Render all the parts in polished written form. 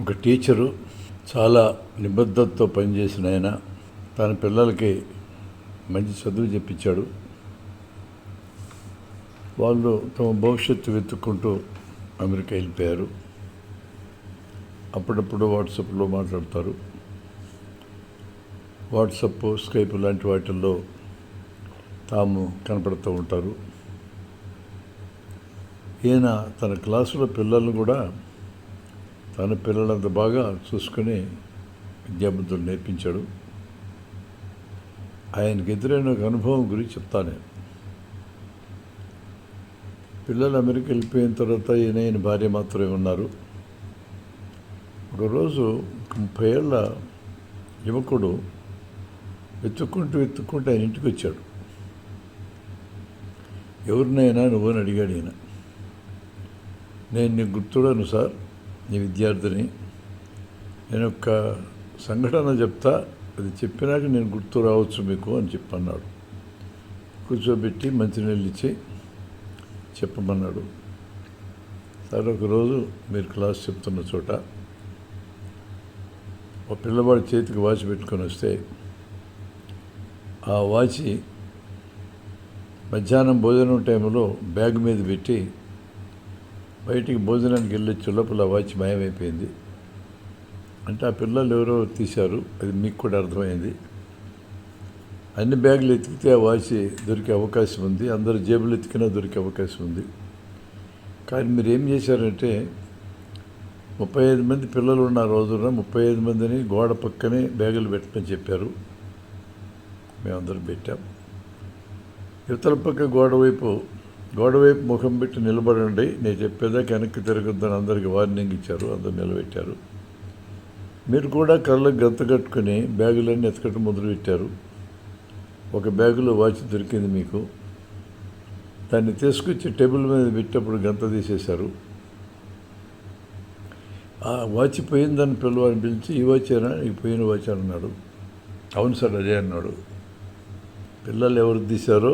ఒక టీచరు చాలా నిబద్ధతతో పనిచేసిన ఆయన తన పిల్లలకి మంచి చదువు చెప్పించాడు. వాళ్ళు తమ భవిష్యత్తు వెతుక్కుంటూ అమెరికా వెళ్ళిపోయారు. అప్పుడప్పుడు వాట్సాప్లో మాట్లాడతారు. వాట్సాప్, స్కైప్ లాంటి వాటిల్లో తాము కనపడుతూ ఉంటారు. ఈయన తన క్లాసులో పిల్లలను కూడా తన పిల్లలంత బాగా చూసుకుని విద్యాబుద్ధులు నేర్పించాడు. ఆయనకు ఎదురైన ఒక అనుభవం గురించి చెప్తాను. పిల్లలు అమెరికా వెళ్ళిపోయిన తర్వాత ఈయన భార్య మాత్రమే ఉన్నారు. ఒకరోజు 30 ఏళ్ళ యువకుడు వెతుక్కుంటూ ఆయన ఇంటికి వచ్చాడు. ఎవరినైనా నువ్వని అడిగాడు ఈయన. నేను నీకు గుర్తుడను సార్, నీ విద్యార్థిని. నేను ఒక సంఘటన చెప్తా, అది చెప్పినాక నేను గుర్తు రావచ్చు మీకు అని చెప్పన్నాడు. కూర్చోబెట్టి మంచినీళ్ళు ఇచ్చి చెప్పమన్నాడు. సార్, ఒకరోజు మీరు క్లాస్ చెప్తున్న చోట ఒక పిల్లవాడి చేతికి వాచ్ పెట్టుకొని వస్తే ఆ వాచి మధ్యాహ్నం భోజనం టైంలో బ్యాగ్ మీద పెట్టి బయటికి భోజనానికి వెళ్ళొచ్చే లోపల ఆ వాచ్ మాయమైపోయింది. అంటే ఆ పిల్లలు ఎవరో తీశారు, అది మీకు కూడా అర్థమైంది. అన్ని బ్యాగులు ఎతికితే ఆ వాచ్ దొరికే అవకాశం ఉంది, అందరూ జేబులు ఎతికినా దొరికే అవకాశం ఉంది. కానీ మీరు ఏం చేశారంటే 35 మంది పిల్లలు ఉన్న రోజున 35 మందిని గోడ పక్కనే బ్యాగులు పెట్టమని చెప్పారు. మేమందరం పెట్టాం. ఇవతల పక్క గోడవైపు ముఖం పెట్టి నిలబడండి, నేను చెప్పేదాకా వెనక్కి తిరగొద్దని అందరికీ వార్నింగ్ ఇచ్చారు. అందరూ నిలబెట్టారు. మీరు కూడా కళ్ళకు గంత కట్టుకుని బ్యాగులన్నీ ఎతకటం మొదలుపెట్టారు. ఒక బ్యాగులో వాచ్ దొరికింది మీకు. దాన్ని తీసుకొచ్చి టేబుల్ మీద పెట్టేప్పుడు గంత తీసేశారు. ఆ వాచ్ పోయిందని పిల్లవాడిని పిలిచి, ఈ వాచేనా నీకు పోయిన వాచ్ అన్నాడు. అవును సార్, అదే అన్నాడు. పిల్లలు ఎవరు తీశారో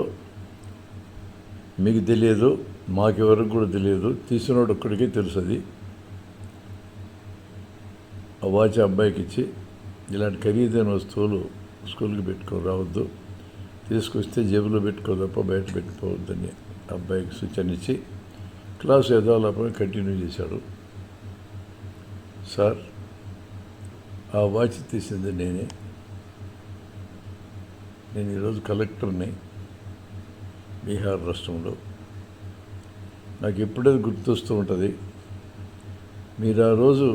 మీకు తెలియదు, మాకెవరికి కూడా తెలియదు, తీసినోడు ఒక్కడికే తెలుసు. అది ఆ వాచ్ అబ్బాయికి ఇచ్చి, ఇలాంటి ఖరీదైన వస్తువులు స్కూల్కి పెట్టుకొని రావద్దు, తీసుకొస్తే జేబులో పెట్టుకో తప్ప బయట పెట్టుకోవద్దని అబ్బాయికి సూచన ఇచ్చి క్లాసు ఎదాలపై కంటిన్యూ చేశాడు. సార్, ఆ వాచ్ తీసింది నేనే. నేను ఈరోజు కలెక్టర్ని బీహార్ రాష్ట్రంలో. నాకు ఎప్పుడైతే గుర్తొస్తూ ఉంటుంది, మీరు ఆ రోజు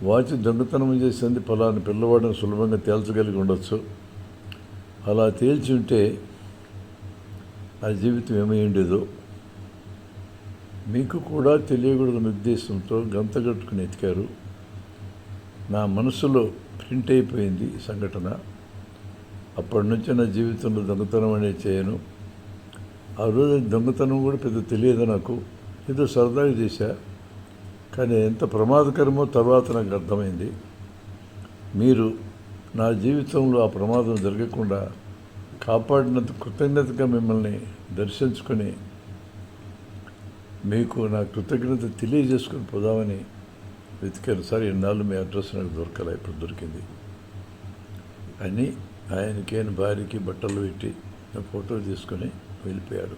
వాచ్ దొంగతనం చేసింది ఫలానా పిల్లవాడిని సులభంగా తేల్చగలిగి ఉండొచ్చు. అలా తేల్చి ఉంటే ఆ జీవితం ఏమై ఉండేదో. మీకు కూడా తెలియకూడని ఉద్దేశంతో గంత కట్టుకుని ఎతికారు. నా మనసులో ప్రింట్ అయిపోయింది ఈ సంఘటన. అప్పటి నుంచి నా జీవితంలో దొంగతనం అనేది చేయను. ఆ రోజు దొంగతనం కూడా పెద్ద తెలియదు నాకు, ఏదో సరదాగా చేశా. కానీ ఎంత ప్రమాదకరమో తర్వాత నాకు అర్థమైంది. మీరు నా జీవితంలో ఆ ప్రమాదం జరగకుండా కాపాడినంత కృతజ్ఞతగా మిమ్మల్ని దర్శించుకొని మీకు నా కృతజ్ఞత తెలియజేసుకొని పోదామని వెతికారు. సార్, ఎన్నాళ్ళు మీ అడ్రస్ నాకు దొరకలే, ఇప్పుడు దొరికింది అని ఆయనకి భార్యకి బట్టలు పెట్టి ఫోటో తీసుకొని వెళ్ళిపోయాడు.